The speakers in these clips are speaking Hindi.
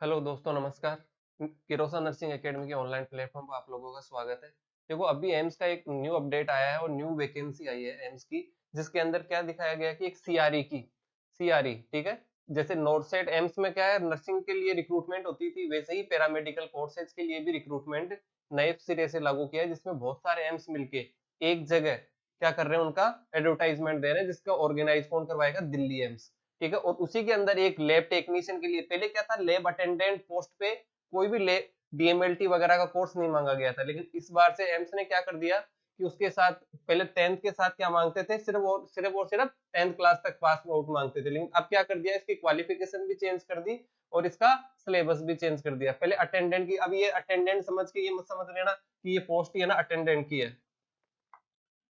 हेलो दोस्तों, नमस्कार। किरोसा नर्सिंग एकेडमी के ऑनलाइन प्लेटफॉर्म पर आप लोगों का स्वागत है। देखो, अभी एम्स का एक न्यू अपडेट आया है और न्यू वैकेंसी आई है एम्स की, जिसके अंदर क्या दिखाया गया है कि एक सीआरई, ठीक है। जैसे नॉर्थ एम्स में क्या है, नर्सिंग के लिए रिक्रूटमेंट होती थी, वैसे ही पैरामेडिकल कोर्सेज के लिए भी रिक्रूटमेंट नए सिरे से लागू किया है, जिसमें बहुत सारे एम्स मिलके एक जगह क्या कर रहे हैं, उनका एडवर्टाइजमेंट दे रहे हैं, जिसका ऑर्गेनाइज कौन करवाएगा? दिल्ली एम्स, ठीक है। और उसी के अंदर एक लैब टेक्नीशियन के लिए, पहले क्या था, लैब अटेंडेंट पोस्ट पे कोई भी लैब डीएमएलटी वगैरह का कोर्स नहीं मांगा गया था, लेकिन इस बार से एम्स ने क्या कर दिया कि उसके साथ पहले 10th के साथ क्या मांगते थे, सिर्फ 10th क्लास तक पास आउट मांगते थे, लेकिन अब क्या कर दिया, इसकी क्वालिफिकेशन भी चेंज कर दी और इसका सिलेबस भी चेंज कर दिया। पहले अटेंडेंट की, अब ये अटेंडेंट समझ के ये मत समझ लेना कि ये पोस्ट ही है ना अटेंडेंट की है,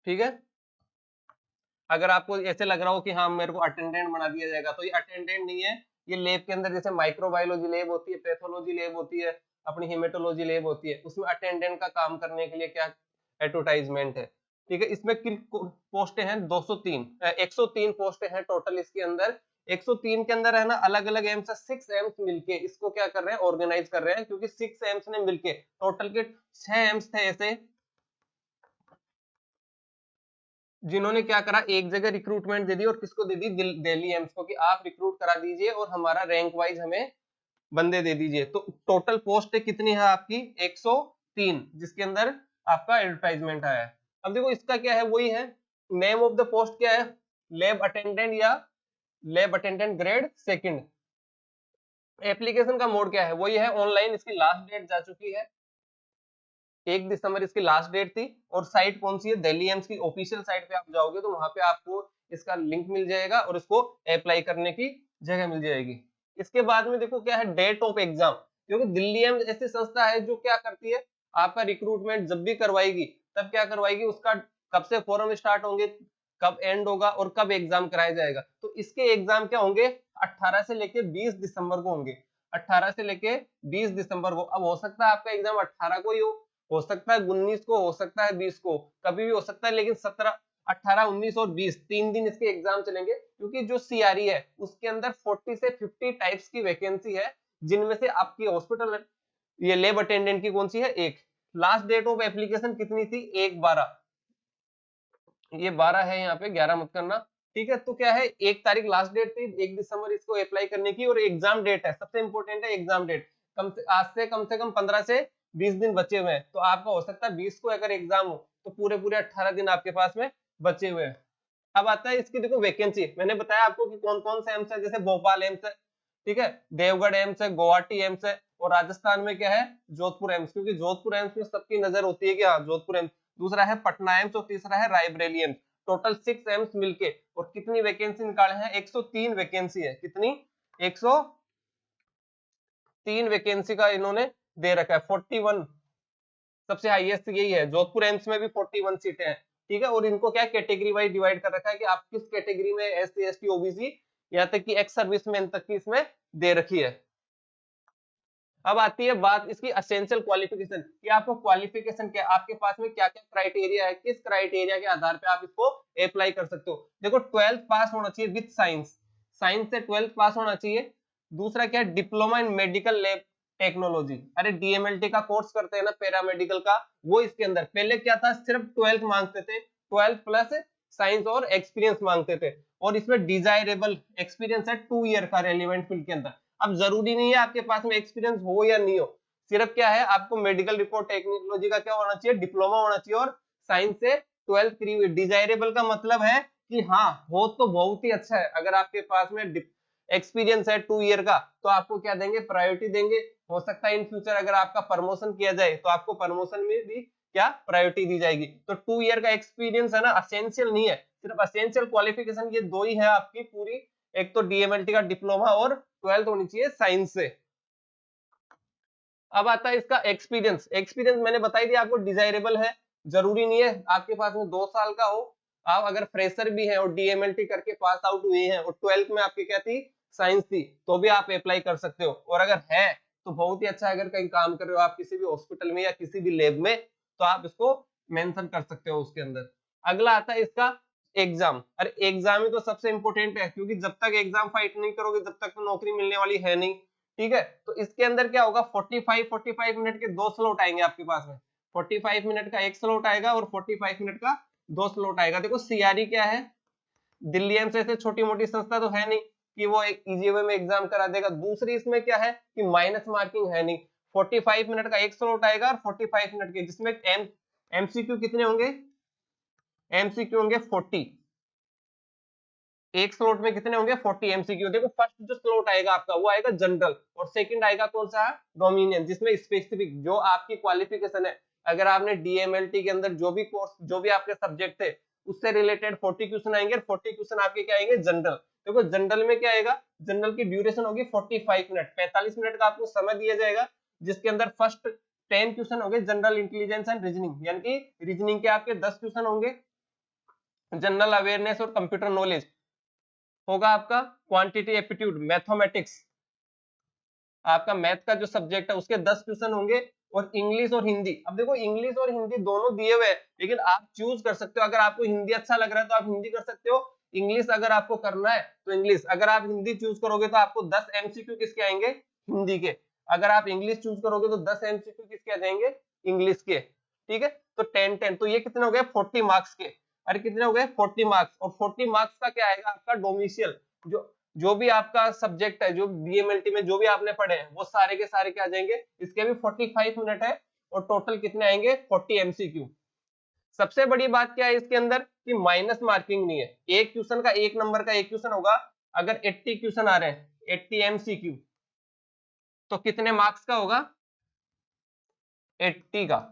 ठीक है। अगर आपको ऐसे लग रहा हो कि हाँ मेरे को अटेंडेंट बना दिया जाएगा, तो ये अटेंडेंट नहीं है। ये लैब के अंदर जैसे माइक्रोबायोलॉजी लैब होती है, पैथोलॉजी लैब होती है, अपनी हेमेटोलॉजी लैब होती है, उसमें अटेंडेंट का काम करने के लिए क्या एडवर्टाइजमेंट है, ठीक है। इसमें किन पोस्टें हैं? 203 103 पोस्टें हैं टोटल इसके अंदर। 103 के अंदर है ना, अलग अलग एम्स, 6 एम्स मिलके इसको क्या कर रहे हैं, ऑर्गेनाइज कर रहे हैं, क्योंकि 6 एम्स ने मिलके, टोटल के 6 एम्स थे ऐसे, जिन्होंने क्या करा, एक जगह रिक्रूटमेंट दे दी, और किसको दे दी? दिल्ली एम्स को, कि आप रिक्रूट करा दीजिए और हमारा रैंक वाइज हमें बंदे दे दीजिए। तो टोटल पोस्ट कितनी है आपकी? 103, जिसके अंदर आपका एडवर्टाइजमेंट आया है। अब देखो इसका क्या है, वही है, नेम ऑफ द पोस्ट क्या है? लैब अटेंडेंट या lab attendant grade second. Application का मोड क्या है? वही है ऑनलाइन, इसकी लास्ट डेट जा चुकी है, 1 दिसंबर इसकी लास्ट डेट थी। और साइट कौन सी है? दिल्ली एम्स की ऑफिशियल साइट पे आप जाओगे तो वहां पे आपको इसका लिंक मिल जाएगा और इसको अप्लाई करने की जगह मिल जाएगी। इसके बाद में देखो क्या है, डेट ऑफ एग्जाम, क्योंकि दिल्ली एम्स ऐसी संस्था है जो क्या करती है, आपका रिक्रूटमेंट जब भी करवाएगी तब क्या करवाएगी, उसका कब से फॉर्म स्टार्ट होंगे, कब एंड होगा और कब एग्जाम कराया जाएगा। तो इसके एग्जाम क्या होंगे? 18 से लेके 20 दिसंबर को होंगे। 18 से लेके 20 दिसंबर को। अब हो सकता है आपका एग्जाम 18 को ही हो सकता है 19 को, हो सकता है 20 को, कभी भी हो सकता है, लेकिन 17, 18, 19 और 20 3 दिन इसके एग्जाम चलेंगे, क्योंकि जो सीआरई है उसके अंदर 40 से 50 टाइप्स की वैकेंसी है, जिनमें से आपकी हॉस्पिटल, ये लैब अटेंडेंट की कौन सी है? एक। लास्ट डेट ऑफ एप्लीकेशन कितनी थी? 1/12, ये 12 है यहाँ पे, 11 मत करना, ठीक है। तो क्या है, 1 तारीख लास्ट डेट थी, 1 दिसंबर इसको अप्लाई करने की, और एग्जाम डेट है, सबसे इंपॉर्टेंट है एग्जाम डेट। आज से कम से कम 15 से 20 दिन बचे हुए हैं, तो आपका हो सकता है 20 को अगर एग्जाम हो तो पूरे पूरे 18 दिन आपके पास में बचे हुए हैं। अब आता है इसकी, देखो वैकेंसी, मैंने बताया आपको कि कौन कौन से एम्स है, जैसे भोपाल एम्स है, ठीक है, देवगढ़ एम्स है, गुवाहाटी एम्स है, और राजस्थान में क्या है, जोधपुर एम्स, क्योंकि जोधपुर एम्स में सबकी नजर होती है कि हाँ जोधपुर एम्स। दूसरा है पटना एम्स और तीसरा है रायबरेली एम्स। टोटल 6 एम्स मिलके, और कितनी वैकेंसी निकाले हैं? 103 वैकेंसी है। कितनी? 103 वैकेंसी का इन्होंने दे रखा है। 41 सबसे हाईएस्ट यही है, जोधपुर एम्स में भी 41 सीटें हैं, ठीक है। और इनको क्या कैटेगरी वाइज डिवाइड कर रखा है कि आप किस कैटेगरी में, एससी एसटी ओबीसी, यहाँ तक कि एक्स सर्विसमैन तक की इसमें दे रखी है। अब आती है बात इसकी एसेंशियल क्वालिफिकेशन, कि आपको क्वालिफिकेशन क्या, आपके पास में क्या क्या क्राइटेरिया है, किस क्राइटेरिया के आधार पे आप इसको अप्लाई कर सकते हो। देखो 12th पास होना चाहिए विद साइंस, साइंस से 12th पास होना चाहिए। दूसरा क्या है, diploma in medical lab technology, अरे डीएमएलटी का कोर्स करते हैं ना पैरामेडिकल का, वो इसके अंदर। पहले क्या था, सिर्फ 12th मांगते थे, 12th प्लस साइंस और एक्सपीरियंस मांगते थे, और इसमें डिजायरेबल एक्सपीरियंस है 2 ईयर का रेलिवेंट फील्ड के अंदर। अब जरूरी नहीं है आपके पास में एक्सपीरियंस हो या नहीं हो, सिर्फ क्या है, आपको मेडिकल रिपोर्ट टेक्नोलॉजी का क्या होना चाहिए, डिप्लोमा होना चाहिए, और साइंस से 12th करी हुई। डिजायरेबल का मतलब है कि हाँ हो तो बहुत ही अच्छा है, अगर आपके पास में एक्सपीरियंस है 2 ईयर का, तो आपको क्या देंगे, प्रायोरिटी देंगे। हो सकता है इन फ्यूचर अगर आपका प्रमोशन किया जाए तो आपको प्रमोशन में भी क्या प्रायोरिटी दी जाएगी। तो 2 ईयर का एक्सपीरियंस है ना, असेंशियल नहीं है, सिर्फ असेंशियल क्वालिफिकेशन ये दो ही है आपकी पूरी, एक तो डीएमएलटी का डिप्लोमा और 12th होनी चाहिए साइंस से। अब आता है इसका एक्सपीरियंस, एक्सपीरियंस मैंने बताई दिया आपको, डिजायरेबल है, जरूरी नहीं है आपके पास में 2 साल का हो। आप अगर फ्रेशर भी हैं और डीएमएलटी करके पास आउट हुए हैं और 12th में आपकी क्या थी, साइंस थी, तो भी आप अप्लाई कर सकते हो। और अगर है तो बहुत ही अच्छा है, अगर कहीं काम कर रहे हो आप किसी भी हॉस्पिटल में या किसी भी लैब में, तो आप इसको मेंशन कर सकते हो उसके अंदर। अगला आता है इसका एग्जाम, अरे एग्जाम ही तो सबसे इंपॉर्टेंट है, क्योंकि जब तक एग्जाम फाइट नहीं करोगे जब तक तो नौकरी मिलने वाली है नहीं, ठीक है, तो इसके अंदर क्या होगा, 45 मिनट के 2 स्लॉट आएंगे आपके पास में, 45 मिनट का एक स्लॉट आएगा और 45 मिनट का 2 स्लॉट आएगा। देखो सीआरई क्या है, दिल्ली एम्स ऐसे छोटी मोटी संस्था तो है नहीं कि वो एक इजी वे में एग्जाम करा देगा। दूसरी इसमें क्या है कि माइनस मार्किंग है नहीं, 45 मिनट का एक स्लॉट आएगा और 45 मिनट के, जिसमें एमसीक्यू कितने होंगे, एमसीक्यू होंगे 40, एक स्लॉट में कितने होंगे 40 एमसीक्यू। देखो फर्स्ट जो स्लॉट आएगा आपका वो आएगा जनरल, और सेकंड आएगा कौन सा, डोमिनियन, जिसमें स्पेसिफिक जो आपकी क्वालिफिकेशन है, अगर आपने डीएमएलटी के अंदर जो भी कोर्स, जो भी आपके सब्जेक्ट थे उससे रिलेटेड 40 क्वेश्चन आएंगे, और 40 क्वेश्चन आपके क्या आएंगे, जनरल। देखो जनरल में क्या आएगा, जनरल की ड्यूरेशन होगी 45 मिनट, 45 मिनट का आपको समय दिया जाएगा, जिसके अंदर फर्स्ट 10 क्वेश्चन होंगे जनरल इंटेलिजेंस एंड रीजनिंग, यानी कि रीजनिंग के आपके 10 क्वेश्चन होंगे, जनरल अवेयरनेस और कंप्यूटर नॉलेज होगा आपका, क्वांटिटी एप्टीट्यूड मैथमेटिक्स, आपका मैथ का जो सब्जेक्ट है उसके 10 क्वेश्चन होंगे, और इंग्लिश और हिंदी। अब देखो इंग्लिश और हिंदी दोनों दिए हुए हैं, लेकिन आप चूज कर सकते हो, अगर आपको हिंदी अच्छा लग रहा है तो आप हिंदी कर सकते हो, इंग्लिश अगर आपको करना है तो इंग्लिश। अगर आप हिंदी चूज करोगे तो आपको 10 एमसीक्यू किसके आएंगे, हिंदी के। अगर आप इंग्लिश चूज करोगे तो 10 एमसीक्यू किसके आ जाएंगे, इंग्लिश के। ठीक है, तो 10-10, तो ये कितने हो गए 40 मार्क्स के। अरे कितने हो गए 40 मार्क्स, और 40 मार्क्स का क्या आएगा आपका डोमिशियल, जो भी आपका सब्जेक्ट है, जो बीएमएलटी में जो भी आपने पढ़े हैं वो सारे के सारे क्या आ जाएंगे, इसके भी 45 मिनट है, और टोटल कितने आएंगे 40 एमसीक्यू। सबसे बड़ी बात क्या है इसके अंदर कि माइनस मार्किंग नहीं है, एक क्वेश्चन का एक नंबर का एक क्वेश्चन होगा, अगर 80 क्वेश्चन आ रहे हैं 80 एमसीक्यू तो कितने मार्क्स का होगा, 80 का।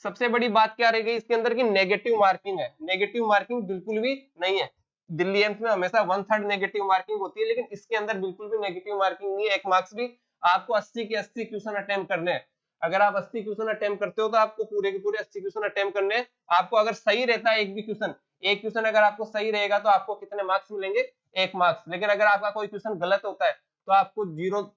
सबसे बड़ी बात क्या रहेगी इसके अंदर की नेगेटिव मार्किंग है, नेगेटिव मार्किंग बिल्कुल भी नहीं है। दिल्ली एम्स में हमेशा 1/3 नेगेटिव मार्किंग होती है, लेकिन इसके अंदर बिल्कुल भी नेगेटिव मार्किंग नहीं है, एक मार्क्स भी। आपको 80 के 80 क्वेश्चन अटेम्प्ट करने हैं, अगर आप 80 क्वेश्चन अटेम्प्ट करते हो तो आपको पूरे के पूरे 80 क्वेश्चन अटेम्प्ट करने हैं। आपको अगर सही रहता है एक भी क्वेश्चन, एक क्वेश्चन अगर आपको सही रहेगा तो आपको कितने मार्क्स मिलेंगे, 1 मार्क्स। लेकिन अगर आपका कोई क्वेश्चन गलत होता है तो आपको 0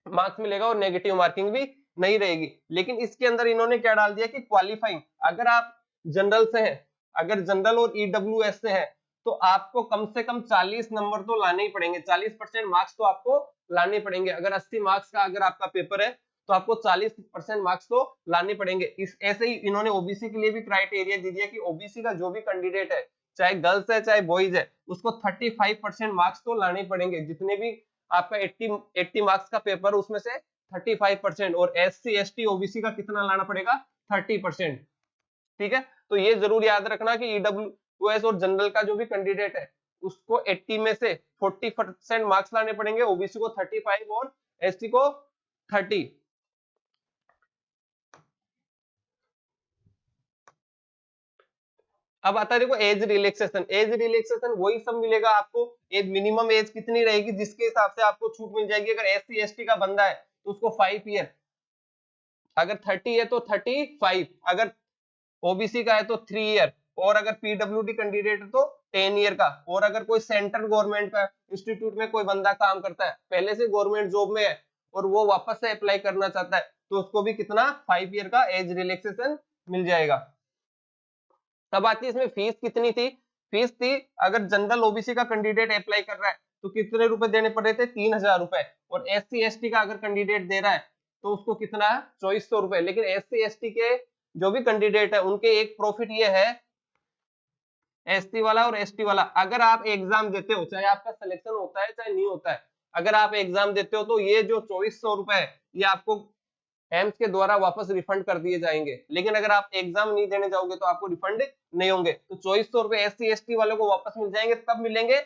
मार्क्स मिलेगा, और नेगेटिव मार्किंग भी नहीं रहेगी। लेकिन इसके अंदर इन्होंने क्या डाल दिया कि क्वालिफाइंग, अगर आप जनरल से हैं, अगर जनरल और ईडब्ल्यूएस से हैं तो आपको कम से कम 40 नंबर तो लाने ही पड़ेंगे, 40% मार्क्स तो आपको लाने पड़ेंगे। अगर 80 मार्क्स का अगर आपका पेपर है तो आपको 40% मार्क्स तो लाने पड़ेंगे। इस ऐसे ही इन्होंने ओबीसी के लिए भी क्राइटेरिया दे दिया कि ओबीसी का जो भी कैंडिडेट है, चाहे गर्ल्स है चाहे बॉयज है, उसको 35% मार्क्स तो लाने पड़ेंगे। जितने भी आपका 80 मार्क्स का पेपर, उसमें से 35%, और एससी एसटी ओबीसी का कितना लाना पड़ेगा, 30%। ठीक है, तो ये जरूर याद रखना कि ईडब्ल्यूएस और जनरल का जो भी कैंडिडेट है उसको 80 में से 40% मार्क्स लाने पड़ेंगे, ओबीसी को 35 और एसटी को 30। अब आता है देखो एज रिलैक्सेशन, एज रिलैक्सेशन वही सब मिलेगा आपको। एज मिनिमम एज कितनी रहेगी जिसके हिसाब से आपको छूट मिल जाएगी। अगर एससी एसटी का बंदा है तो उसको 5 ईयर, अगर 30 है तो 35, अगर ओबीसी का है तो 3 ईयर, और अगर पीडब्ल्यूडी कैंडिडेट है तो 10 ईयर का। और अगर कोई सेंट्रल गवर्नमेंट का इंस्टीट्यूट में कोई बंदा काम करता है, पहले से गवर्नमेंट जॉब में है और वो वापस से अप्लाई करना चाहता है, तो उसको भी कितना 5 ईयर का एज रिलैक्सेशन मिल जाएगा। तब आती है इसमें फीस कितनी थी, फीस थी अगर जनरल ओबीसी का कैंडिडेट अप्लाई कर रहा है तो कितने रुपए देने पड़ रहे थे, 3000 रुपए। और एससी एसटी का अगर कैंडिडेट दे रहा है तो उसको कितना है, 2400 रुपए। लेकिन एससी एसटी के जो भी कैंडिडेट है उनके एक प्रॉफिट ये है, एसटी वाला और एसटी वाला, अगर आप एग्जाम देते हो, चाहे आपका सिलेक्शन होता है चाहे नहीं होता है, अगर आप एग्जाम देते हो तो ये जो 2400 रुपए है ये आपको एम्स के द्वारा वापस रिफंड कर दिए जाएंगे। लेकिन अगर आप एग्जाम नहीं देने जाओगे तो आपको रिफंड नहीं होंगे। तो 2400 रुपए एससी एसटी वालों को वापस मिल जाएंगे, तब मिलेंगे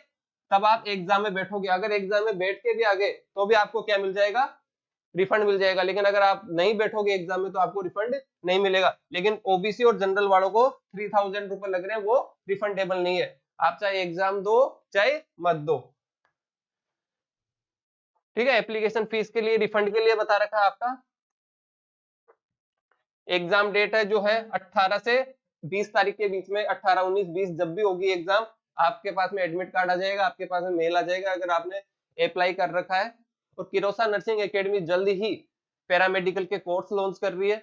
तब आप एग्जाम में बैठोगे। अगर एग्जाम में बैठ के भी आगे तो भी आपको क्या मिल जाएगा, रिफंड मिल जाएगा। लेकिन अगर आप नहीं बैठोगे एग्जाम में तो आपको रिफंड नहीं मिलेगा। लेकिन ओबीसी और जनरल वालों को 3000 रुपए लग रहे हैं, वो रिफंडेबल नहीं है, आप चाहे एग्जाम दो चाहे मत दो। ठीक है, एप्लीकेशन फीस के लिए, रिफंड के लिए बता रखा है आपका। एग्जाम डेट है जो है 18 से 20 तारीख के बीच में, 18, 19, 20 जब भी होगी एग्जाम, आपके पास में एडमिट कार्ड आ जाएगा, आपके पास में मेल आ जाएगा अगर आपने अप्लाई कर रखा है। और किरोसा नर्सिंग एकेडमी जल्द ही पैरामेडिकल के कोर्स लॉन्च कर रही है,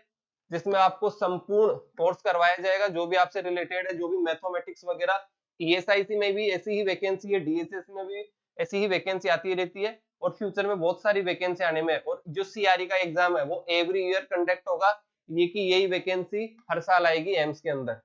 जिसमें आपको संपूर्ण कोर्स करवाया जाएगा जो भी आपसे रिलेटेड है, जो भी मैथमेटिक्स वगैरह। ईएसआईसी में भी ऐसी ही वैकेंसी है, डीएसएस में भी ऐसी ही वैकेंसी आती रहती है। और फ्यूचर में बहुत सारी वैकेंसी आने में है। और जो सीआरई का एग्जाम है वो एवरी ईयर कंडक्ट होगा, ये कि यही वैकेंसी हर साल आएगी एम्स के अंदर।